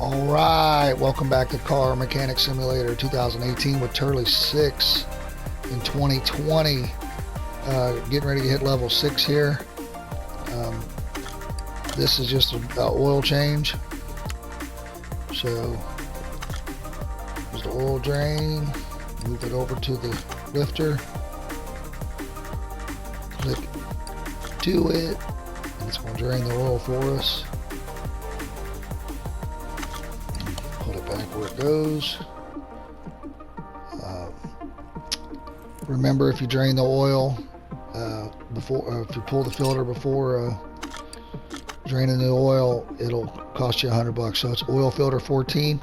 All right, welcome back to Car Mechanic Simulator 2018 with Turley 6 in 2020. Getting ready to hit level 6 here. This is just an oil change. So, there's the oil drain. Move it over to the lifter. Click to it. And it's going to drain the oil for us. Put it back where it goes. Remember, if you drain the oil if you pull the filter before draining the oil, it'll cost you $100. So it's oil filter 14.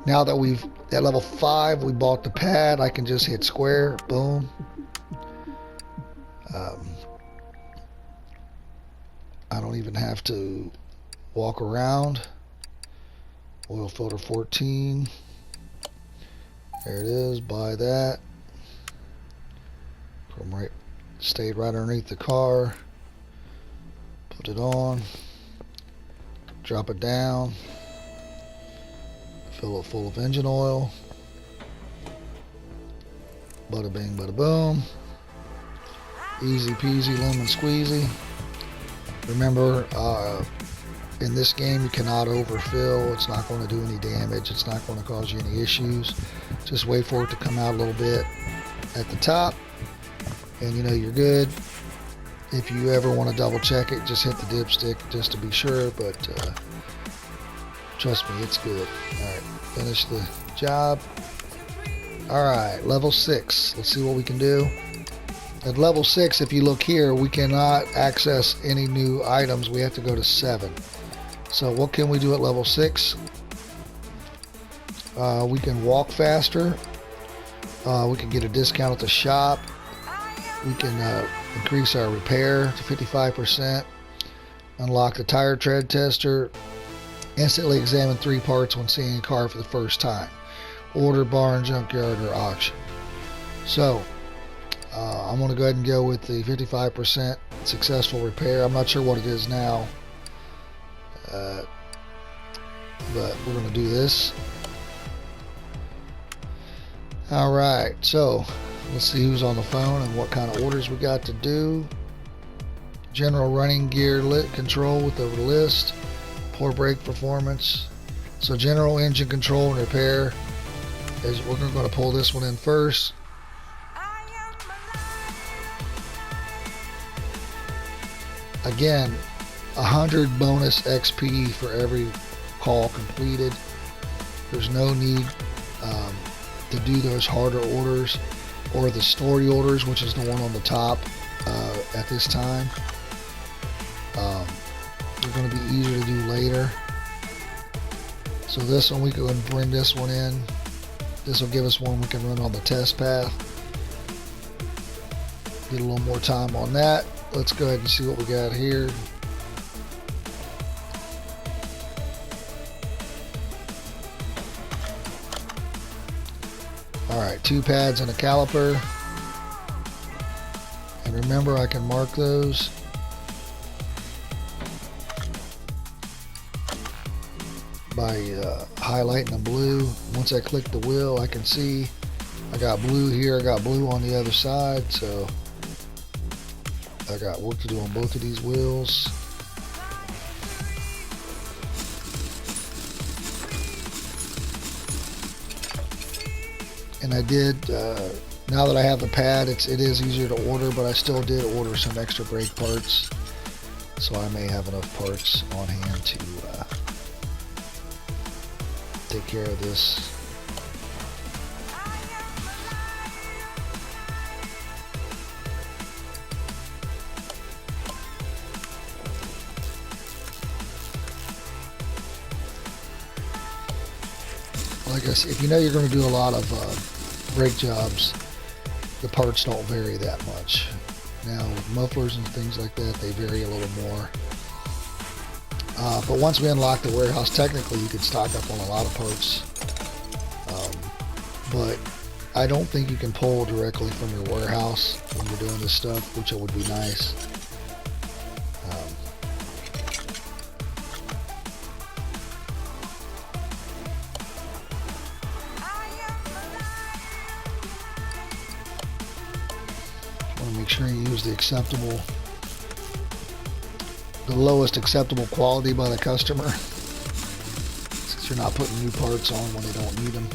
Now that we've at level 5, we bought the pad. I can just hit square. Boom. I don't even have to walk around. Oil filter 14. There it is. Buy that. Stayed right underneath the car. Put it on. Drop it down. Fill it full of engine oil. Bada bing, bada boom. Easy peasy, lemon squeezy. Remember, in this game you cannot overfill. It's not going to do any damage. It's not going to cause you any issues. Just wait for it to come out a little bit at the top, and you know you're good. If you ever want to double check it, just hit the dipstick just to be sure, but trust me, it's good. Alright, finish the job. Alright, level 6. Let's see what we can do. At level 6, if you look here, we cannot access any new items. We have to go to 7. So what can we do at level 6? We can walk faster. We can get a discount at the shop. We can increase our repair to 55%. Unlock the tire tread tester. Instantly examine 3 parts when seeing a car for the first time. Order, barn, junkyard, or auction. So I'm going to go ahead and go with the 55% successful repair. I'm not sure what it is now, but we're going to do this. Alright, so let's see who's on the phone and what kind of orders we got to do. General running gear lit control with the list. Poor brake performance. So general engine control and repair. We're going to pull this one in first. Again, 100 bonus XP for every call completed. There's no need to do those harder orders or the story orders, which is the one on the top at this time. They're going to be easier to do later. So this one, we can bring this one in. This will give us one we can run on the test path. Get a little more time on that. Let's go ahead and see what we got here. Alright, 2 pads and a caliper. And remember, I can mark those. By highlighting the blue. Once I click the wheel, I can see I got blue here, I got blue on the other side, so I got work to do on both of these wheels. And I did, now that I have the pad, it is easier to order, but I still did order some extra brake parts, so I may have enough parts on hand to take care of this. Like I said, if you know you're going to do a lot of brake jobs, the parts don't vary that much. Now, with mufflers and things like that, they vary a little more. But once we unlock the warehouse, technically you could stock up on a lot of parts. But I don't think you can pull directly from your warehouse when you're doing this stuff, which would be nice. Want to make sure you use the lowest acceptable quality by the customer, since you're not putting new parts on when they don't need them.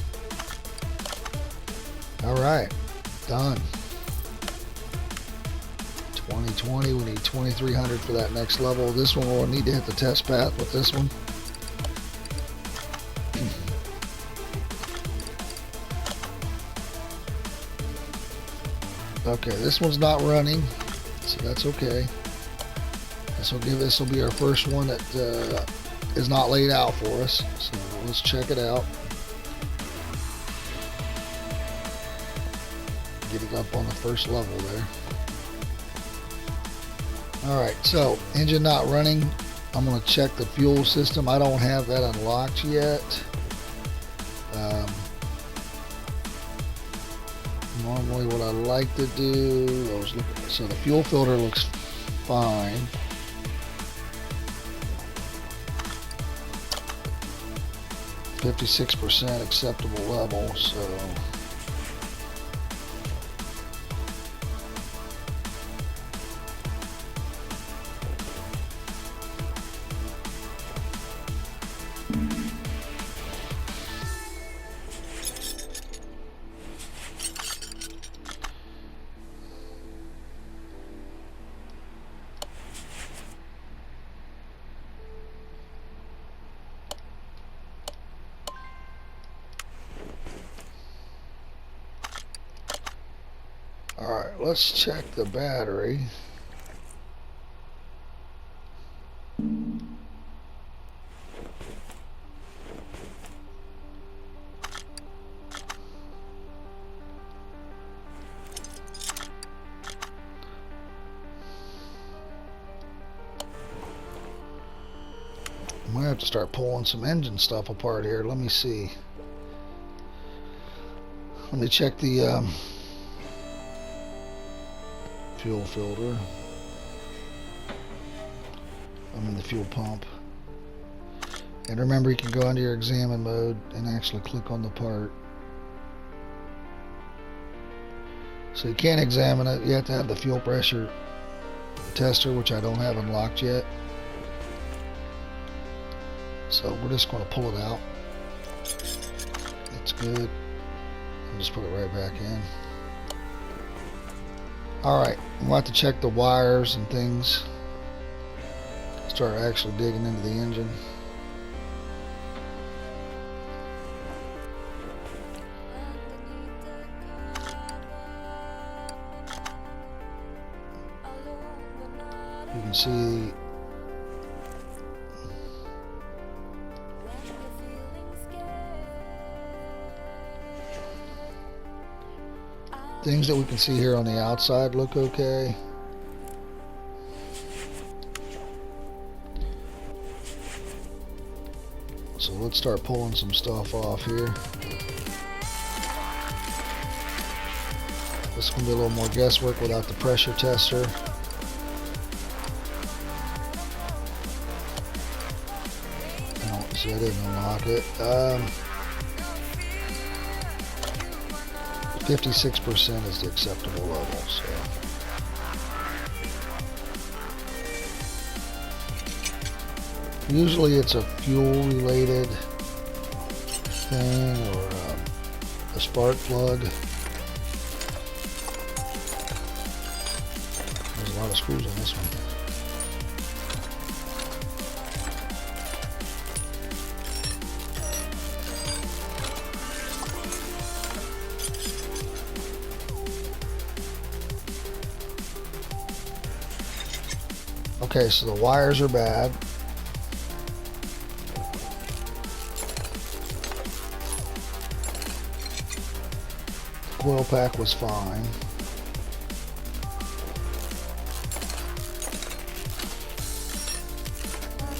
All right, done. 2020, we need 2300 for that next level. This one we'll need to hit the test path with this one. Okay, this one's not running, so that's okay. This will be our first one that is not laid out for us. So let's check it out. Getting up on the first level there. Alright, so engine not running. I'm going to check the fuel system. I don't have that unlocked yet. Normally what I like to do, so the fuel filter looks fine. %, acceptable level, so alright, let's check the battery. I'm going to have to start pulling some engine stuff apart here. Let me see. Let me check the fuel filter. The fuel pump. And remember, you can go into your examine mode and actually click on the part. So you can't examine it. You have to have the fuel pressure tester, which I don't have unlocked yet. So we're just going to pull it out. It's good. I'll just put it right back in. Alright, I'm going to have to check the wires and things. Start actually digging into the engine. You can see things that we can see here on the outside look okay. So let's start pulling some stuff off here. This is going to be a little more guesswork without the pressure tester. Oh, see, I didn't unlock it. 56% is the acceptable level, so. Usually it's a fuel related thing or a spark plug. There's a lot of screws on this one. Okay, so the wires are bad. The coil pack was fine.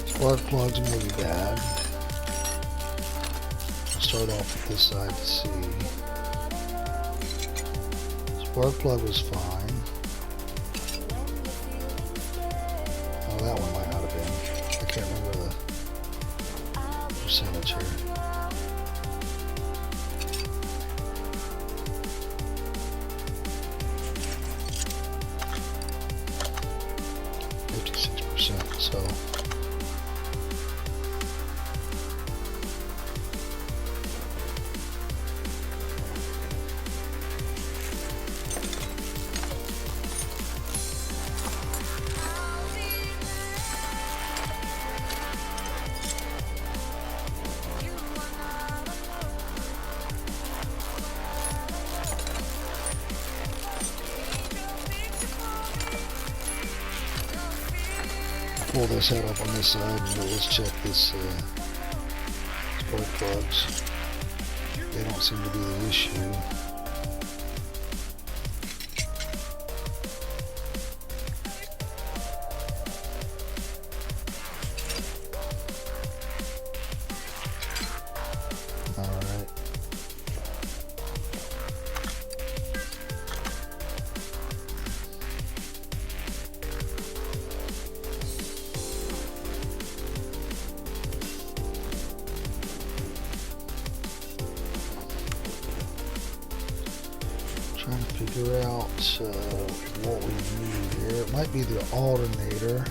Spark plugs may be bad. I'll start off with this side to see. Spark plug was fine. That one might not have been. I can't remember the percentage here. So pull this head up on this side and let's check this spark plugs. They don't seem to be the issue. Alright. Trying to figure out what we need here. It might be the alternator.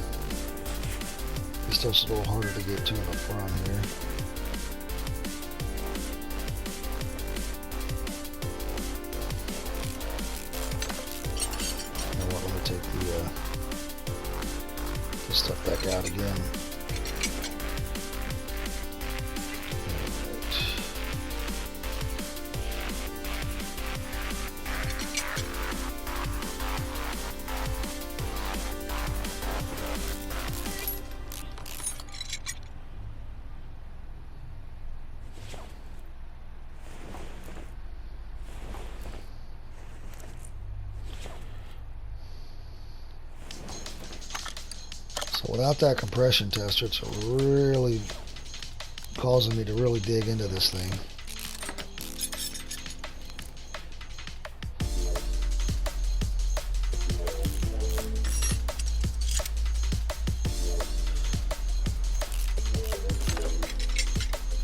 It's just a little harder to get to in the front here. You know what? Let me take the stuff back out again. So without that compression tester, it's really causing me to really dig into this thing.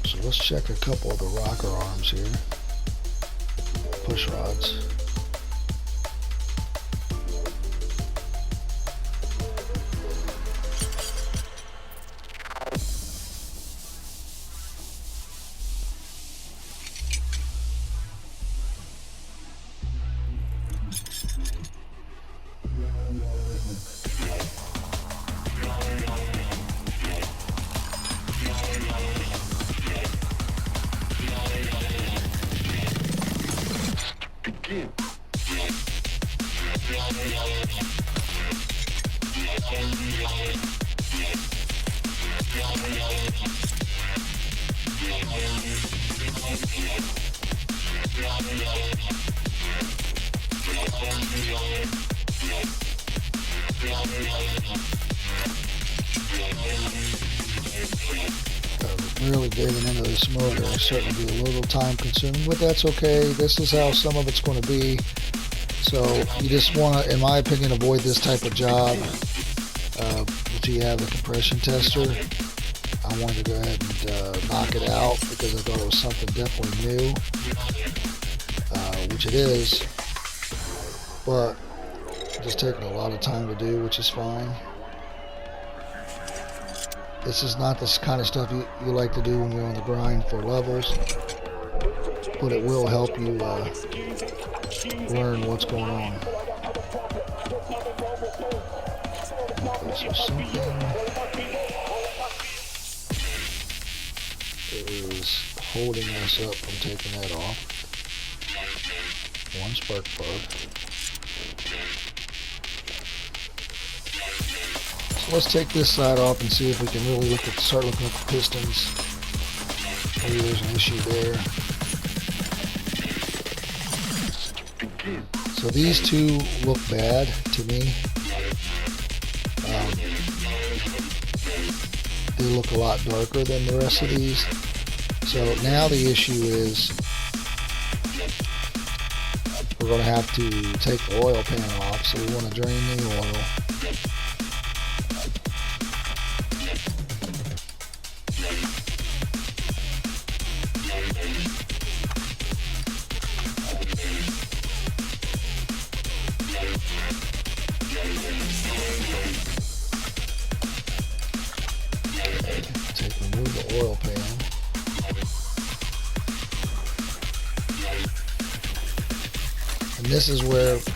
So let's check a couple of the rocker arms here. Push rods. Really digging into this motor is starting to be a little time consuming, but that's okay. This is how some of it's going to be. So you just want to, in my opinion, avoid this type of job until you have a compression tester. I wanted to go ahead and knock it out because I thought it was something definitely new, which it is, but just taking a lot of time to do, which is fine. This is not the kind of stuff you like to do when you're on the grind for levels, but it will help you learn what's going on. Okay, so something is holding us up from taking that off. One spark plug. So let's take this side off and see if we can really start looking at the pistons. Maybe there's an issue there. So these two look bad to me. They look a lot darker than the rest of these. So now the issue is we're going to have to take the oil pan off. So we want to drain the oil. oil pan. And this is where it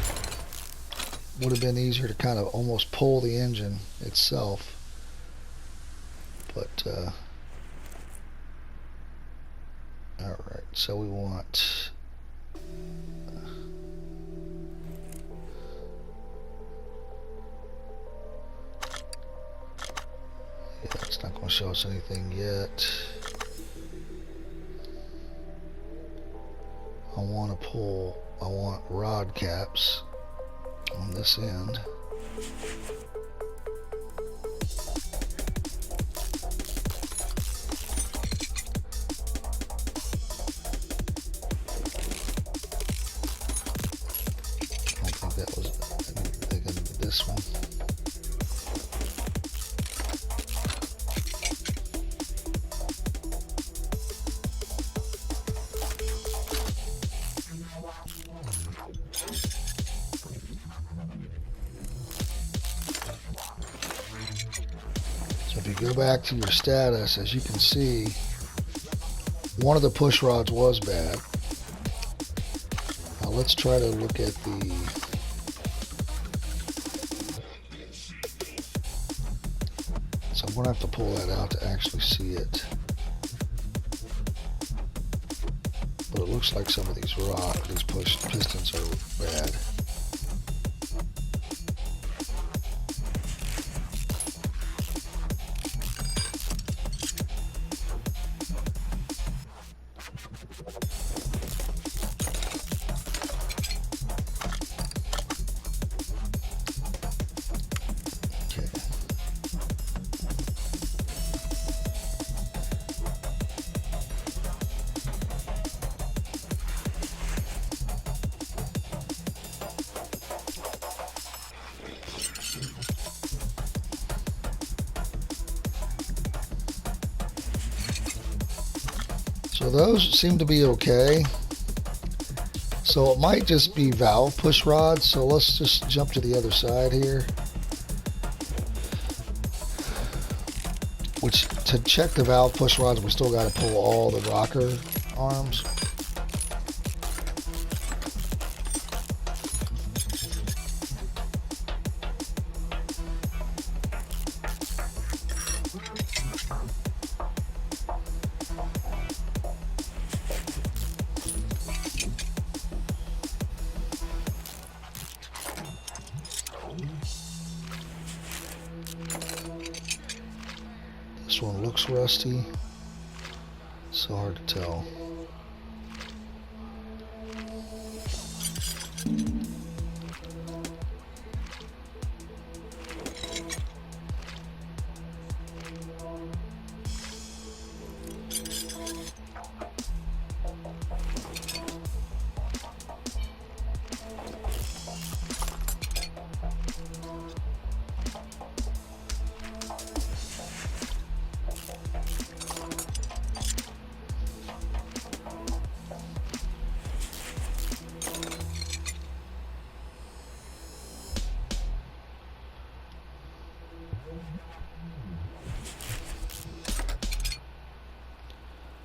would have been easier to kind of almost pull the engine itself. But, alright, so we want... yeah, it's not going to show us anything yet. I want rod caps on this end. I don't think that was, I think I did this one. So if you go back to your status, as you can see, one of the push rods was bad. Now let's try to look at the so I'm going to have to pull that out to actually see it. But it looks like some of these push pistons are bad. So those seem to be okay. So it might just be valve push rods. So let's just jump to the other side here. Which, to check the valve push rods, we still got to pull all the rocker arms. This one looks rusty, so hard to tell.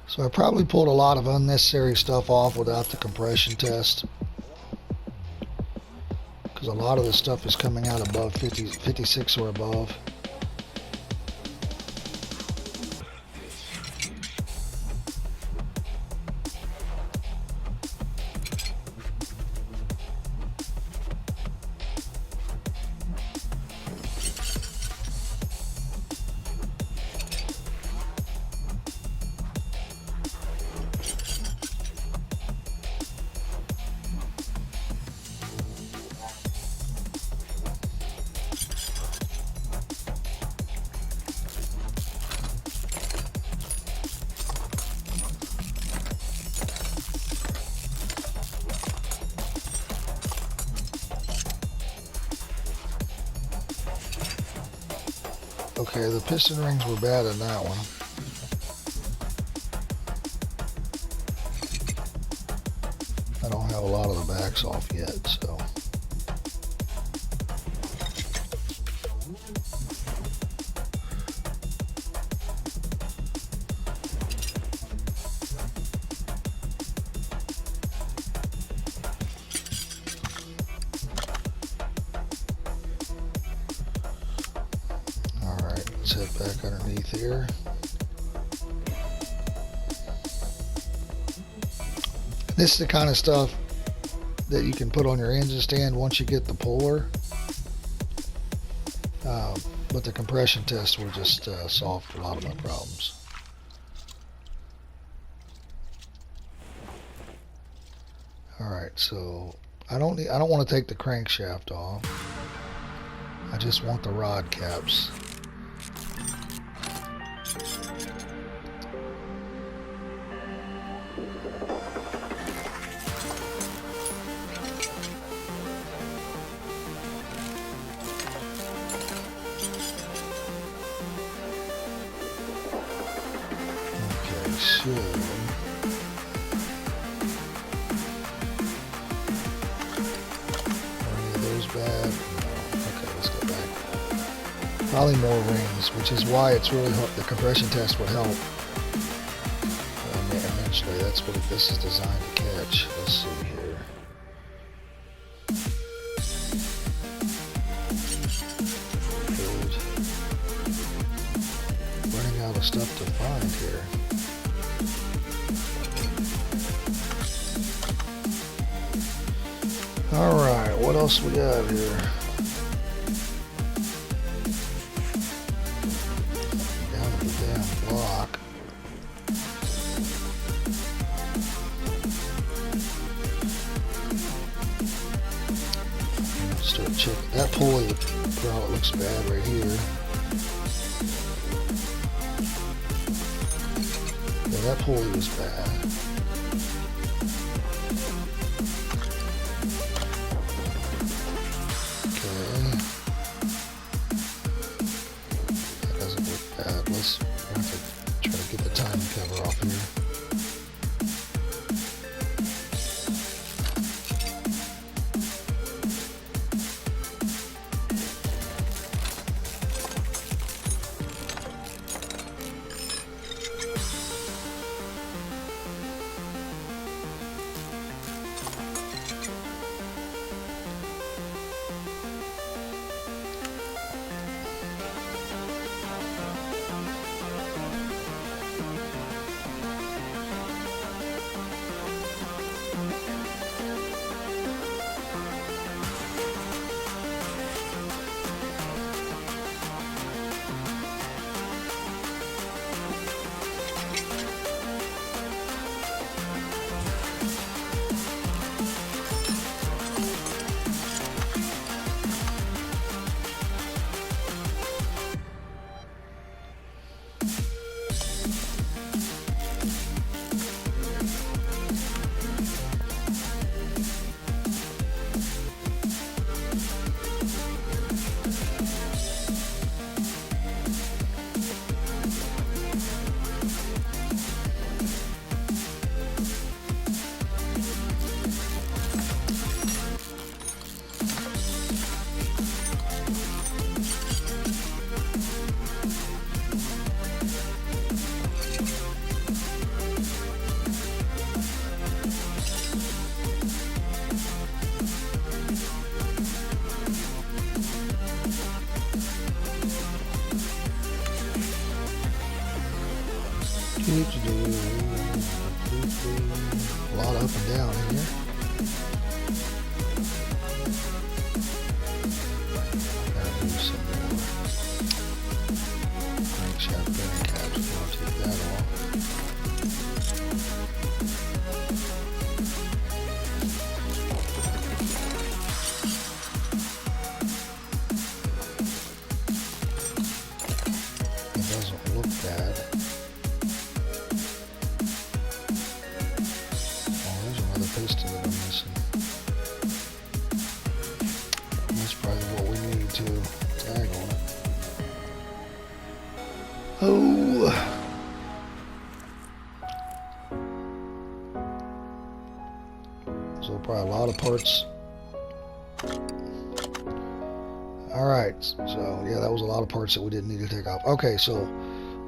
So I probably pulled a lot of unnecessary stuff off without the compression test, because a lot of this stuff is coming out above 56 or above. Okay, the piston rings were bad in that one. I don't have a lot of the backs off yet, so. let's head back underneath here. This is the kind of stuff that you can put on your engine stand once you get the puller. But the compression test will just solve a lot of my problems. Alright, so I don't want to take the crankshaft off. I just want the rod caps. So, are any of those bad? No. Okay, let's go back. Probably more rings, which is why it's really hard. The compression test would help. Eventually, that's what this is designed to catch. Let's see here. Good. Running out of stuff to find here. Alright, what else we got here? Down to the damn block. Start checking. That pulley probably looks bad right here. Yeah, that pulley was bad. A lot up and down in here. Gotta do some more crankshaft bearing caps before I take that off. It doesn't look bad. Piston that I'm missing. That's probably what we need to tag on it. Oh. So probably a lot of parts. Alright, so yeah, that was a lot of parts that we didn't need to take off. Okay, so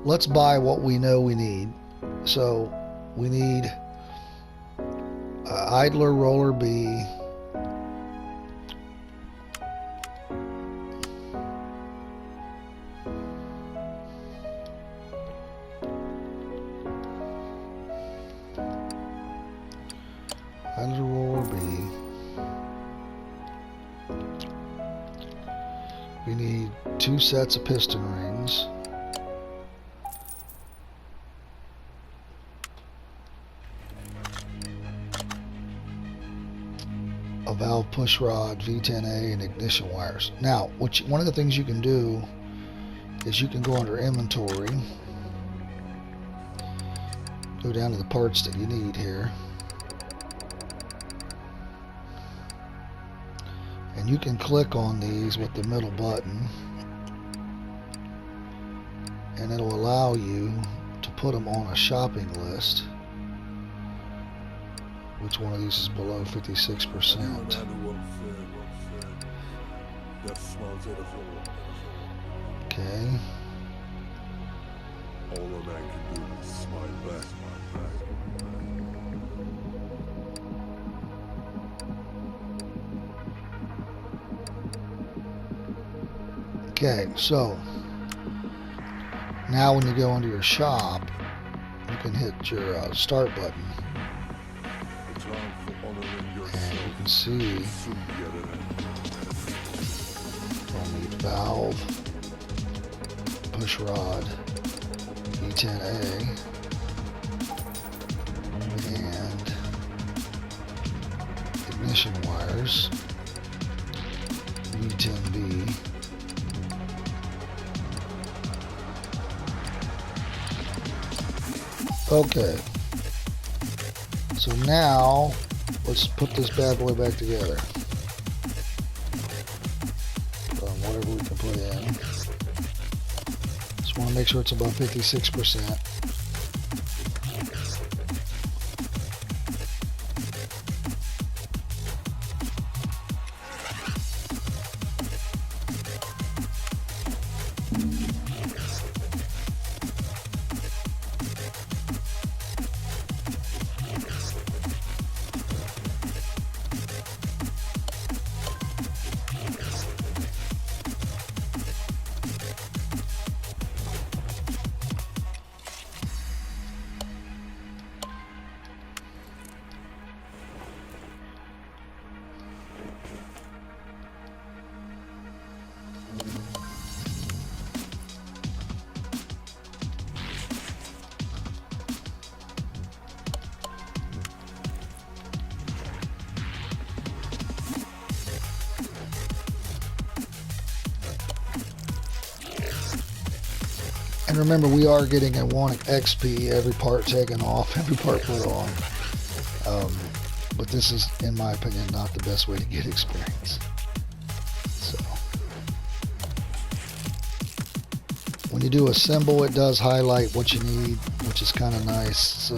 let's buy what we know we need. So we need idler roller B, We need 2 sets of piston rings. A valve push rod, V10A, and ignition wires. Now, one of the things you can do is you can go under inventory, go down to the parts that you need here, and you can click on these with the middle button, and it'll allow you to put them on a shopping list. Which one of these is below 56%? Okay. All a man can do is smile back. Okay, so now when you go into your shop, you can hit your start button. And you can see we'll need valve, push rod, V10A, and ignition wires, V10B. Okay, so now let's put this bad boy back together. Put on whatever we can put in. Just want to make sure it's above 56%. And remember, we are getting a 1 XP, every part taken off, every part put on. But this is, in my opinion, not the best way to get experience. So, when you do assemble, it does highlight what you need, which is kind of nice. So,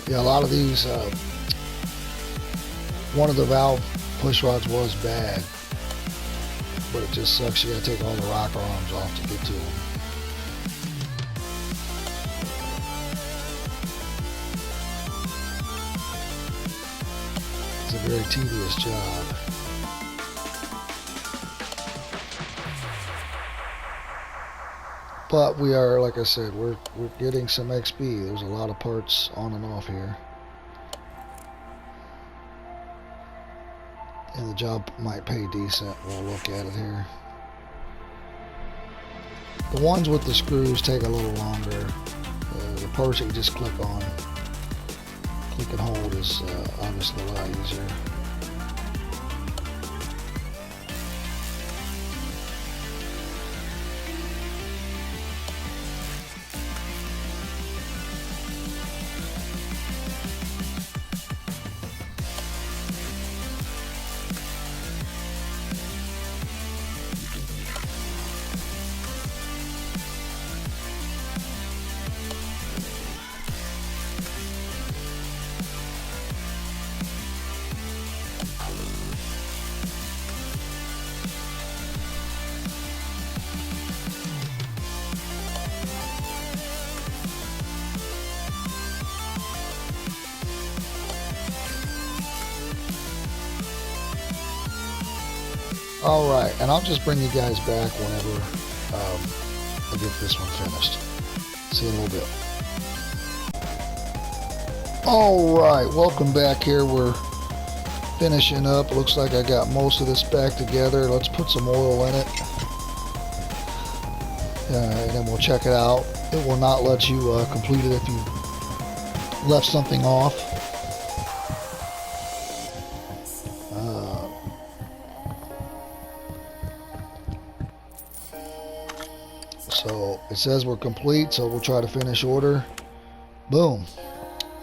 Yeah, a lot of these, one of the valve push rods was bad, but it just sucks. You gotta take all the rocker arms off to get to them. It's a very tedious job. But we are, like I said, we're getting some XP. There's a lot of parts on and off here. And the job might pay decent. We'll look at it here. The ones with the screws take a little longer. The parts that you just click on, click and hold is obviously a lot easier. Alright, and I'll just bring you guys back whenever I get this one finished. See you in a little bit. Alright, welcome back here. We're finishing up. Looks like I got most of this back together. Let's put some oil in it. And then we'll check it out. It will not let you complete it if you left something off. So it says we're complete, so we'll try to finish order. Boom.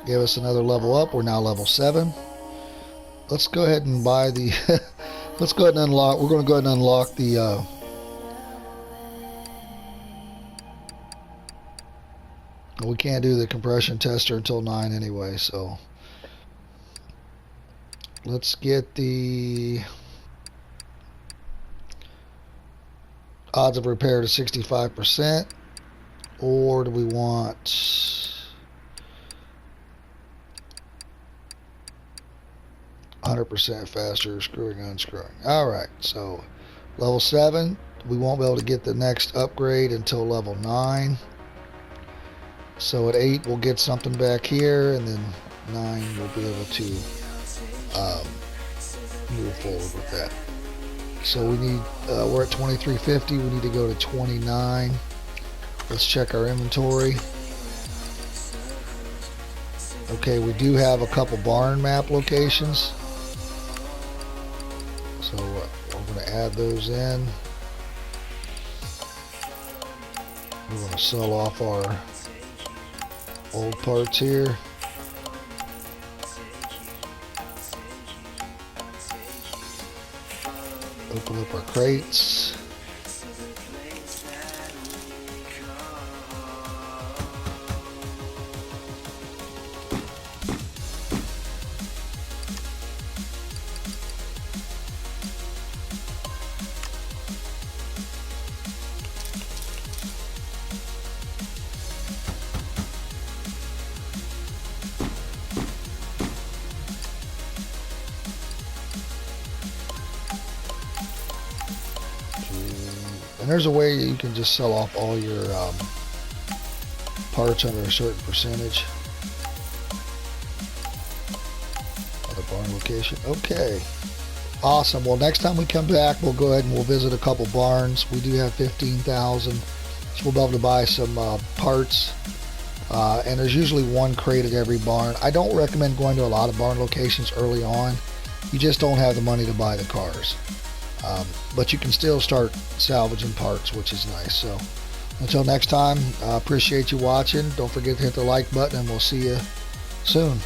Give us another level up. We're now level 7. Let's go ahead and buy the let's go ahead and unlock. We're going to go ahead and unlock the we can't do the compression tester until 9 anyway, so let's get the odds of repair to 65%, or do we want 100% faster screwing and unscrewing? Alright, so level 7, we won't be able to get the next upgrade until level 9. So at 8 we'll get something back here, and then 9 we'll be able to move forward with that. So we need, we're at 2350, we need to go to 29. Let's check our inventory. Okay, we do have a couple barn map locations. So we're going to add those in. We're going to sell off our old parts here. Open up our crates. And there's a way you can just sell off all your parts under a certain percentage. Other barn location. Okay. Awesome. Well, next time we come back, we'll go ahead and we'll visit a couple barns. We do have 15,000. So we'll be able to buy some parts. And there's usually one crate at every barn. I don't recommend going to a lot of barn locations early on. You just don't have the money to buy the cars. But you can still start salvaging parts, which is nice. So until next time, I appreciate you watching. Don't forget to hit the like button, and we'll see you soon.